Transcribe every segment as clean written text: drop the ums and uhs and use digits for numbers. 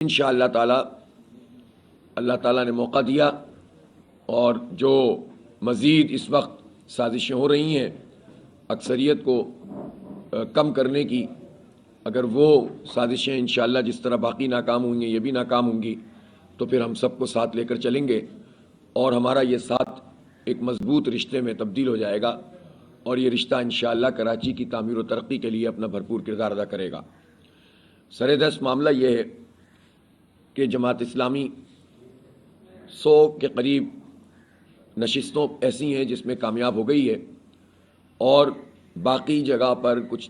انشاءاللہ تعالی اللہ تعالیٰ نے موقع دیا اور جو مزید اس وقت سازشیں ہو رہی ہیں اکثریت کو کم کرنے کی، اگر وہ سازشیں انشاءاللہ جس طرح باقی ناکام ہوئیں یہ بھی ناکام ہوں گی تو پھر ہم سب کو ساتھ لے کر چلیں گے اور ہمارا یہ ساتھ ایک مضبوط رشتے میں تبدیل ہو جائے گا اور یہ رشتہ انشاءاللہ کراچی کی تعمیر و ترقی کے لیے اپنا بھرپور کردار ادا کرے گا۔ سر دست معاملہ یہ ہے کہ جماعت اسلامی 100 کے قریب نشستوں ایسی ہیں جس میں کامیاب ہو گئی ہے اور باقی جگہ پر کچھ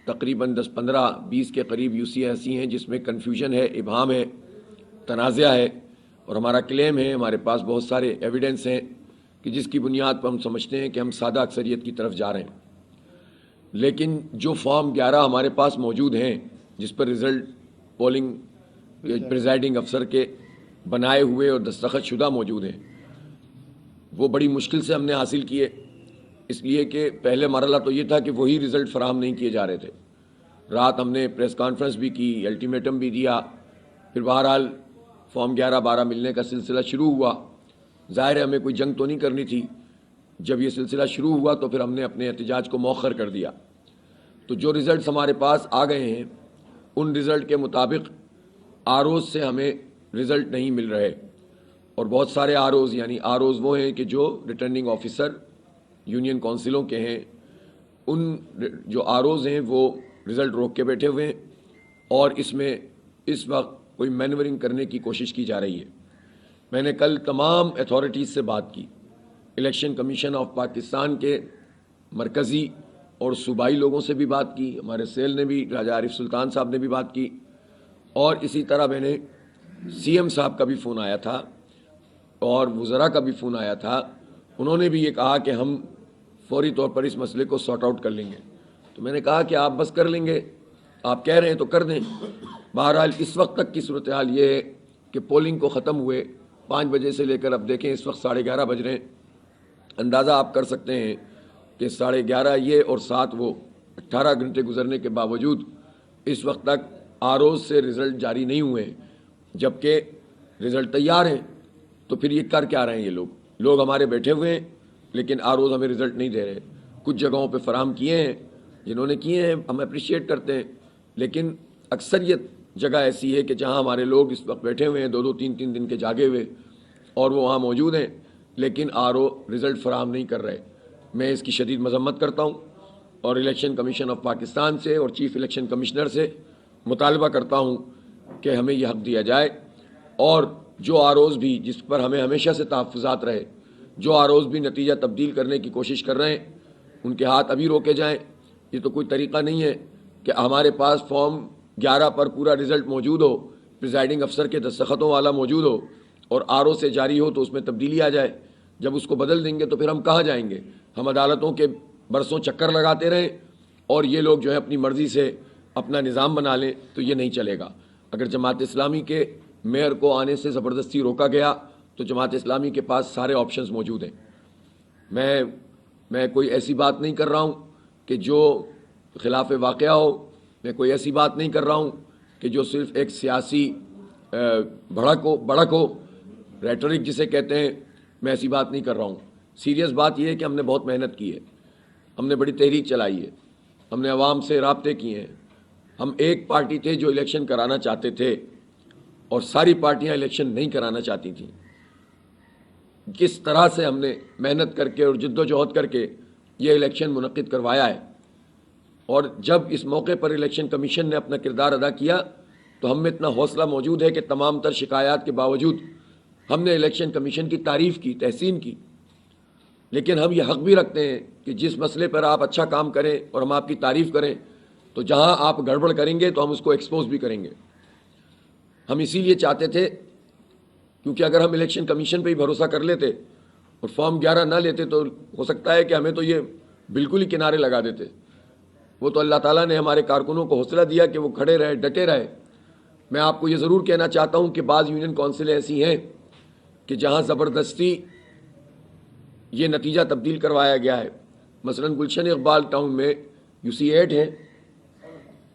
تقریباً 10 15 20 کے قریب UC ایسی ہیں جس میں کنفیوژن ہے، ابہام ہے، تنازع ہے، اور ہمارا کلیم ہے، ہمارے پاس بہت سارے ایویڈنس ہیں کہ جس کی بنیاد پر ہم سمجھتے ہیں کہ ہم سادہ اکثریت کی طرف جا رہے ہیں۔ لیکن جو فارم 11 ہمارے پاس موجود ہیں جس پر رزلٹ پولنگ پریزائڈنگ افسر کے بنائے ہوئے اور دستخط شدہ موجود ہیں، وہ بڑی مشکل سے ہم نے حاصل کیے، اس لیے کہ پہلے مرحلہ تو یہ تھا کہ وہی رزلٹ فراہم نہیں کیے جا رہے تھے۔ رات ہم نے پریس کانفرنس بھی کی، الٹیمیٹم بھی دیا، پھر بہرحال فارم 11-12 ملنے کا سلسلہ شروع ہوا۔ ظاہر ہے ہمیں کوئی جنگ تو نہیں کرنی تھی، جب یہ سلسلہ شروع ہوا تو پھر ہم نے اپنے احتجاج کو مؤخر کر دیا۔ تو جو رزلٹس ہمارے پاس آ گئے ہیں ان رزلٹ کے مطابق آروز سے ہمیں رزلٹ نہیں مل رہے، اور بہت سارے آروز یعنی آروز وہ ہیں کہ جو ریٹرننگ آفیسر یونین کونسلوں کے ہیں، ان جو آروز ہیں وہ رزلٹ روک کے بیٹھے ہوئے ہیں اور اس میں اس وقت کوئی مینورنگ کرنے کی کوشش کی جا رہی ہے۔ میں نے کل تمام اتھارٹیز سے بات کی، الیکشن کمیشن آف پاکستان کے مرکزی اور صوبائی لوگوں سے بھی بات کی، ہمارے سیل نے بھی، راجہ عارف سلطان صاحب نے بھی بات کی، اور اسی طرح میں نے CM صاحب کا بھی فون آیا تھا اور وزراء کا بھی فون آیا تھا۔ انہوں نے بھی یہ کہا کہ ہم فوری طور پر اس مسئلے کو سارٹ آؤٹ کر لیں گے۔ تو میں نے کہا کہ آپ بس کر لیں گے، آپ کہہ رہے ہیں تو کر دیں۔ بہرحال اس وقت تک کی صورتحال یہ ہے کہ پولنگ کو ختم ہوئے 5 بجے سے لے کر اب دیکھیں اس وقت 11:30 بج رہے ہیں، اندازہ آپ کر سکتے ہیں کہ 11:30 یہ اور 7 وہ 18 گھنٹے گزرنے کے باوجود اس وقت تک آروز سے رزلٹ جاری نہیں ہوئے ہیں، جبکہ رزلٹ تیار ہیں۔ تو پھر یہ کر کیا رہے ہیں؟ یہ لوگ ہمارے بیٹھے ہوئے ہیں لیکن آروز ہمیں رزلٹ نہیں دے رہے۔ کچھ جگہوں پہ فراہم کیے ہیں، جنہوں نے کیے ہیں ہم اپریشیٹ کرتے ہیں، لیکن اکثریت جگہ ایسی ہے کہ جہاں ہمارے لوگ اس وقت بیٹھے ہوئے ہیں 2-2 3-3 دن کے جاگے ہوئے، اور وہ وہاں موجود ہیں لیکن رزلٹ فراہم نہیں کر رہے۔ میں اس کی شدید مذمت کرتا ہوں اور الیکشن کمیشن آف پاکستان سے اور چیف الیکشن کمشنر سے مطالبہ کرتا ہوں کہ ہمیں یہ حق دیا جائے، اور جو آروز بھی جس پر ہمیں ہمیشہ سے تحفظات رہے، جو آروز بھی نتیجہ تبدیل کرنے کی کوشش کر رہے ہیں ان کے ہاتھ ابھی روکے جائیں۔ یہ تو کوئی طریقہ نہیں ہے کہ ہمارے پاس فارم 11 پر پورا رزلٹ موجود ہو، پریزائڈنگ افسر کے دستخطوں والا موجود ہو اور RO سے جاری ہو تو اس میں تبدیلی آ جائے۔ جب اس کو بدل دیں گے تو پھر ہم کہاں جائیں گے؟ ہم عدالتوں کے برسوں چکر لگاتے رہیں اور یہ لوگ جو ہے اپنی مرضی سے اپنا نظام بنا لیں تو یہ نہیں چلے گا۔ اگر جماعت اسلامی کے میئر کو آنے سے زبردستی روکا گیا تو جماعت اسلامی کے پاس سارے آپشنز موجود ہیں۔ میں کوئی ایسی بات نہیں کر رہا ہوں کہ جو خلاف واقعہ ہو، میں کوئی ایسی بات نہیں کر رہا ہوں کہ جو صرف ایک سیاسی بھڑک ہو، ریٹرک جسے کہتے ہیں، میں ایسی بات نہیں کر رہا ہوں۔ سیریس بات یہ ہے کہ ہم نے بہت محنت کی ہے، ہم نے بڑی تحریک چلائی ہے، ہم نے عوام سے رابطے کیے ہیں۔ ہم ایک پارٹی تھے جو الیکشن کرانا چاہتے تھے اور ساری پارٹیاں الیکشن نہیں کرانا چاہتی تھیں۔ کس طرح سے ہم نے محنت کر کے اور جد و جہد کر کے یہ الیکشن منعقد کروایا ہے، اور جب اس موقع پر الیکشن کمیشن نے اپنا کردار ادا کیا تو ہم میں اتنا حوصلہ موجود ہے کہ تمام تر شکایات کے باوجود ہم نے الیکشن کمیشن کی تعریف کی، تحسین کی، لیکن ہم یہ حق بھی رکھتے ہیں کہ جس مسئلے پر آپ اچھا کام کریں اور ہم آپ کی تعریف کریں تو جہاں آپ گڑبڑ کریں گے تو ہم اس کو ایکسپوز بھی کریں گے۔ ہم اسی لیے چاہتے تھے، کیونکہ اگر ہم الیکشن کمیشن پہ ہی بھروسہ کر لیتے اور فارم 11 نہ لیتے تو ہو سکتا ہے کہ ہمیں تو یہ بالکل ہی کنارے لگا دیتے۔ وہ تو اللہ تعالیٰ نے ہمارے کارکنوں کو حوصلہ دیا کہ وہ کھڑے رہے، ڈٹے رہے۔ میں آپ کو یہ ضرور کہنا چاہتا ہوں کہ بعض یونین کونسلیں ایسی ہیں کہ جہاں زبردستی یہ نتیجہ تبدیل کروایا گیا ہے۔ مثلا گلشن اقبال ٹاؤن میں UC 8 ہے،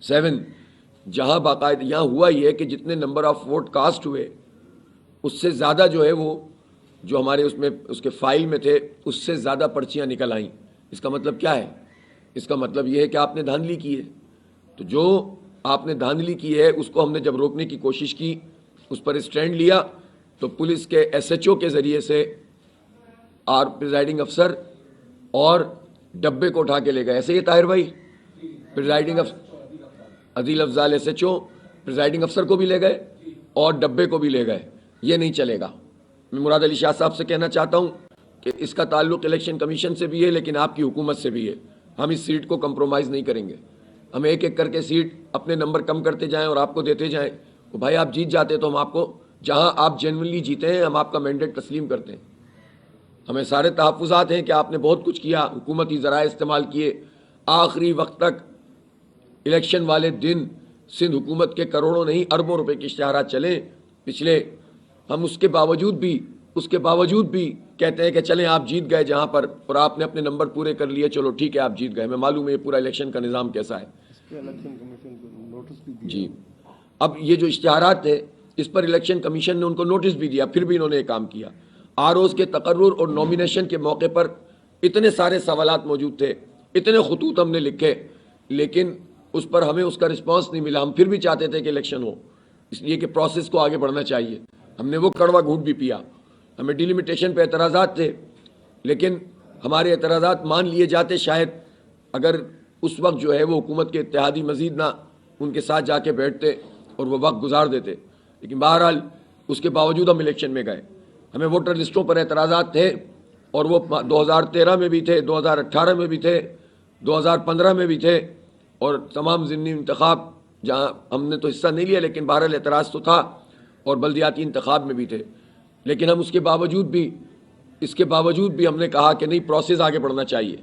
7، جہاں باقاعدہ یہاں ہوا یہ ہے کہ جتنے نمبر آف ووٹ کاسٹ ہوئے اس سے زیادہ جو ہے وہ جو ہمارے اس کے فائل میں تھے اس سے زیادہ پرچیاں نکل آئیں. اس کا مطلب کیا ہے؟ اس کا مطلب یہ ہے کہ آپ نے دھاندلی کی ہے. تو جو آپ نے دھاندلی کی ہے اس کو ہم نے جب روکنے کی کوشش کی، اس پر اسٹینڈ لیا، تو پولیس کے ایس ایچ او کے ذریعے سے اور پریزائڈنگ افسر اور ڈبے کو اٹھا کے لے گئے. ایسے ہی طاہر بھائی، پریزائڈنگ عدیل Afzal S H O presiding افسر کو بھی لے گئے اور ڈبے کو بھی لے گئے. یہ نہیں چلے گا. میں مراد علی شاہ صاحب سے کہنا چاہتا ہوں کہ اس کا تعلق الیکشن کمیشن سے بھی ہے لیکن آپ کی حکومت سے بھی ہے. ہم اس سیٹ کو کمپرومائز نہیں کریں گے. ہم ایک ایک کر کے سیٹ اپنے نمبر کم کرتے جائیں اور آپ کو دیتے جائیں. بھائی آپ جیت جاتے تو ہم آپ کو، جہاں آپ جنرلی جیتے ہیں ہم آپ کا مینڈیٹ تسلیم کرتے ہیں. ہمیں سارے تحفظات ہیں کہ آپ نے بہت کچھ کیا، حکومتی ذرائع استعمال کیے، آخری وقت تک الیکشن والے دن سندھ حکومت کے کروڑوں نہیں اربوں روپے کے اشتہارات چلے پچھلے. ہم اس کے باوجود بھی کہتے ہیں کہ چلیں آپ جیت گئے جہاں پر، اور آپ نے اپنے نمبر پورے کر لیے، چلو ٹھیک ہے آپ جیت گئے. میں معلوم ہے یہ پورا الیکشن کا نظام کیسا ہے. جی، اب یہ جو اشتہارات تھے اس پر الیکشن کمیشن نے ان کو نوٹس بھی دیا، پھر بھی انہوں نے یہ کام کیا. آر اوز کے تقرر اور نومینیشن کے موقع پر اتنے سارے سوالات موجود تھے، اتنے خطوط ہم نے لکھے، لیکن اس پر ہمیں اس کا رسپانس نہیں ملا. ہم پھر بھی چاہتے تھے کہ الیکشن ہو، اس لیے کہ پروسیس کو آگے بڑھنا چاہیے. ہم نے وہ کڑوا گھونٹ بھی پیا. ہمیں ڈیلیمیٹیشن پہ اعتراضات تھے لیکن ہمارے اعتراضات مان لیے جاتے شاید اگر اس وقت جو ہے وہ حکومت کے اتحادی مزید نہ ان کے ساتھ جا کے بیٹھتے اور وہ وقت گزار دیتے. لیکن بہرحال اس کے باوجود ہم الیکشن میں گئے. ہمیں ووٹر لسٹوں پر اعتراضات تھے اور وہ 2013 میں بھی تھے، 2018 میں بھی تھے، 2015 میں بھی تھے، اور تمام ضمنی انتخاب جہاں ہم نے تو حصہ نہیں لیا لیکن بہرحال اعتراض تو تھا، اور بلدیاتی انتخاب میں بھی تھے. لیکن ہم اس کے باوجود بھی ہم نے کہا کہ نہیں، پروسیس آگے بڑھنا چاہیے،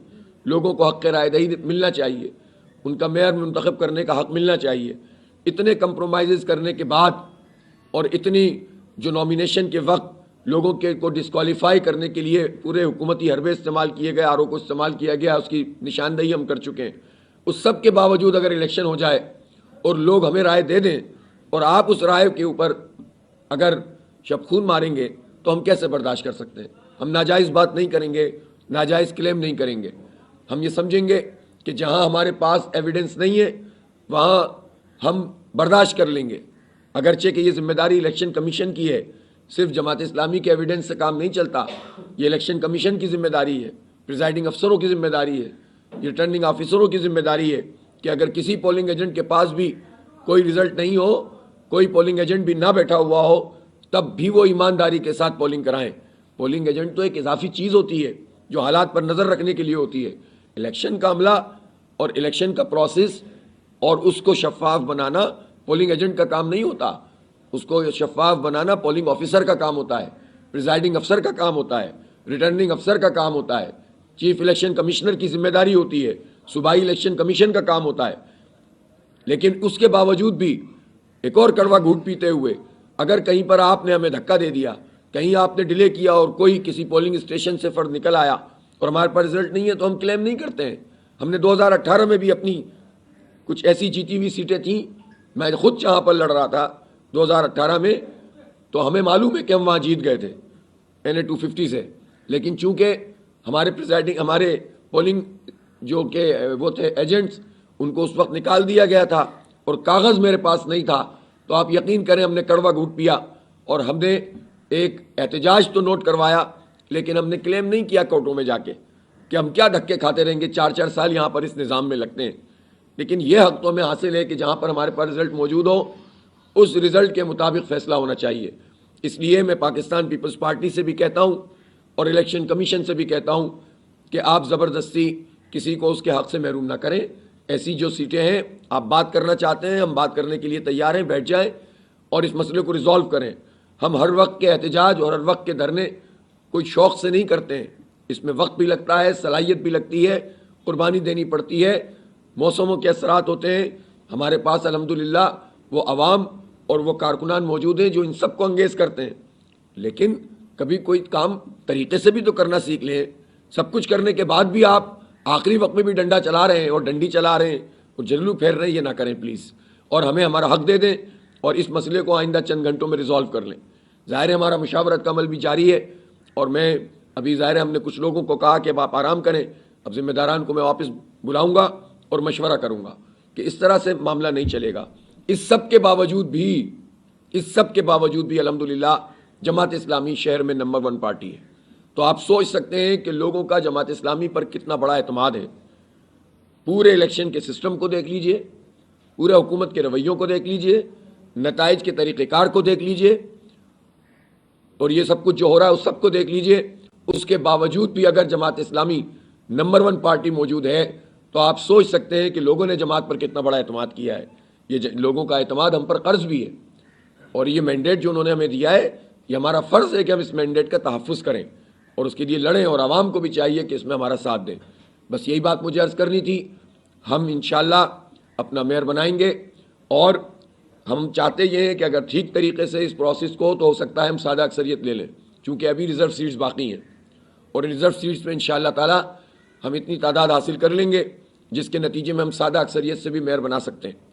لوگوں کو حق رائے دہی ملنا چاہیے، ان کا میئر منتخب کرنے کا حق ملنا چاہیے. اتنے کمپرومائزز کرنے کے بعد اور اتنی جو نامینیشن کے وقت لوگوں کے کو ڈسکوالیفائی کرنے کے لیے پورے حکومتی حربے استعمال کیے گئے، آر او کو استعمال کیا گیا، اس کی نشاندہی ہم کر چکے ہیں. اس سب کے باوجود اگر الیکشن ہو جائے اور لوگ ہمیں رائے دے دیں اور آپ اس رائے کے اوپر اگر شب خون ماریں گے تو ہم کیسے برداشت کر سکتے ہیں؟ ہم ناجائز بات نہیں کریں گے، ناجائز کلیم نہیں کریں گے. ہم یہ سمجھیں گے کہ جہاں ہمارے پاس ایویڈنس نہیں ہے وہاں ہم برداشت کر لیں گے، اگرچہ کہ یہ ذمہ داری الیکشن کمیشن کی ہے. صرف جماعت اسلامی کے ایویڈنس سے کام نہیں چلتا، یہ الیکشن کمیشن کی ذمہ داری ہے، پریزائڈنگ افسروں کی ذمہ داری ہے، ریٹرننگ آفیسروں کی ذمہ داری ہے کہ اگر کسی پولنگ ایجنٹ کے پاس بھی کوئی رزلٹ نہیں ہو، کوئی پولنگ ایجنٹ بھی نہ بیٹھا ہوا ہو، تب بھی وہ ایمانداری کے ساتھ پولنگ کرائیں. پولنگ ایجنٹ تو ایک اضافی چیز ہوتی ہے جو حالات پر نظر رکھنے کے لیے ہوتی ہے. الیکشن کا عملہ اور الیکشن کا پروسیس اور اس کو شفاف بنانا پولنگ ایجنٹ کا کام نہیں ہوتا. اس کو شفاف بنانا پولنگ آفیسر کا کام ہوتا ہے، پریزائڈنگ افسر کا کام ہوتا ہے، ریٹرننگ افسر کا کام ہوتا ہے، چیف الیکشن کمشنر کی ذمہ داری ہوتی ہے، صوبائی الیکشن کمیشن کا کام ہوتا ہے. لیکن اس کے باوجود بھی ایک اور کڑوا گھونٹ پیتے ہوئے اگر کہیں پر آپ نے ہمیں دھکا دے دیا، کہیں آپ نے ڈیلے کیا اور کوئی کسی پولنگ اسٹیشن سے فرد نکل آیا اور ہمارے پاس رزلٹ نہیں ہے تو ہم کلیم نہیں کرتے ہیں. ہم نے 2018 میں بھی اپنی کچھ ایسی جیتی ہوئی سیٹیں تھیں، میں خود جہاں پر لڑ رہا تھا 2018 میں، تو ہمیں معلوم ہے کہ ہم وہاں جیت گئے تھے NA 250 سے. لیکن چونکہ ہمارے پولنگ جو کہ وہ تھے ایجنٹس، ان کو اس وقت نکال دیا گیا تھا اور کاغذ میرے پاس نہیں تھا، تو آپ یقین کریں ہم نے کڑوا گھونٹ پیا اور ہم نے ایک احتجاج تو نوٹ کروایا لیکن ہم نے کلیم نہیں کیا کورٹوں میں جا کے کہ ہم کیا دھکے کھاتے رہیں گے، 4 سال یہاں پر اس نظام میں لگتے ہیں. لیکن یہ حق تو ہمیں حاصل ہے کہ جہاں پر ہمارے پاس رزلٹ موجود ہو اس رزلٹ کے مطابق فیصلہ ہونا چاہیے. اس لیے میں پاکستان پیپلز پارٹی سے بھی کہتا ہوں اور الیکشن کمیشن سے بھی کہتا ہوں کہ آپ زبردستی کسی کو اس کے حق سے محروم نہ کریں. ایسی جو سیٹیں ہیں آپ بات کرنا چاہتے ہیں، ہم بات کرنے کے لیے تیار ہیں، بیٹھ جائیں اور اس مسئلے کو ریزالو کریں. ہم ہر وقت کے احتجاج اور ہر وقت کے دھرنے کوئی شوق سے نہیں کرتے ہیں، اس میں وقت بھی لگتا ہے، صلاحیت بھی لگتی ہے، قربانی دینی پڑتی ہے، موسموں کے اثرات ہوتے ہیں. ہمارے پاس الحمدللہ وہ عوام اور وہ کارکنان موجود ہیں جو ان سب کو انگیز کرتے ہیں. لیکن کبھی کوئی کام طریقے سے بھی تو کرنا سیکھ لیں. سب کچھ کرنے کے بعد بھی آپ آخری وقت میں بھی ڈنڈا چلا رہے ہیں اور ڈنڈی چلا رہے ہیں اور جلو پھیر رہے ہیں، یہ نہ کریں پلیز. اور ہمیں ہمارا حق دے دیں اور اس مسئلے کو آئندہ چند گھنٹوں میں ریزالو کر لیں۔ ظاہر ہے ہمارا مشاورت کا عمل بھی جاری ہے، اور میں ابھی ظاہر ہے ہم نے کچھ لوگوں کو کہا کہ اب آپ آرام کریں، اب ذمہ داران کو میں واپس بلاؤں گا اور مشورہ کروں گا کہ اس طرح سے معاملہ نہیں چلے گا۔ اس سب کے باوجود بھی الحمدللہ جماعت اسلامی شہر میں نمبر 1 پارٹی ہے۔ تو آپ سوچ سکتے ہیں کہ لوگوں کا جماعت اسلامی پر کتنا بڑا اعتماد ہے۔ پورے الیکشن کے سسٹم کو دیکھ لیجئے، پورے حکومت کے رویوں کو دیکھ لیجئے، نتائج کے طریقہ کار کو دیکھ لیجئے، اور یہ سب کچھ جو ہو رہا ہے اس سب کو دیکھ لیجئے۔ اس کے باوجود بھی اگر جماعت اسلامی نمبر 1 پارٹی موجود ہے تو آپ سوچ سکتے ہیں کہ لوگوں نے جماعت پر کتنا بڑا اعتماد کیا ہے۔ یہ لوگوں کا اعتماد ہم پر قرض بھی ہے، اور یہ مینڈیٹ جو انہوں نے ہمیں دیا ہے، یہ ہمارا فرض ہے کہ ہم اس مینڈیٹ کا تحفظ کریں اور اس کے لیے لڑیں، اور عوام کو بھی چاہیے کہ اس میں ہمارا ساتھ دیں۔ بس یہی بات مجھے عرض کرنی تھی۔ ہم انشاءاللہ اپنا میئر بنائیں گے، اور ہم چاہتے یہ ہیں کہ اگر ٹھیک طریقے سے اس پروسیس کو تو ہو سکتا ہے ہم سادہ اکثریت لے لیں، چونکہ ابھی ریزرو سیٹس باقی ہیں، اور ریزرو سیٹس میں انشاءاللہ تعالی ہم اتنی تعداد حاصل کر لیں گے جس کے نتیجے میں ہم سادہ اکثریت سے بھی میئر بنا سکتے ہیں۔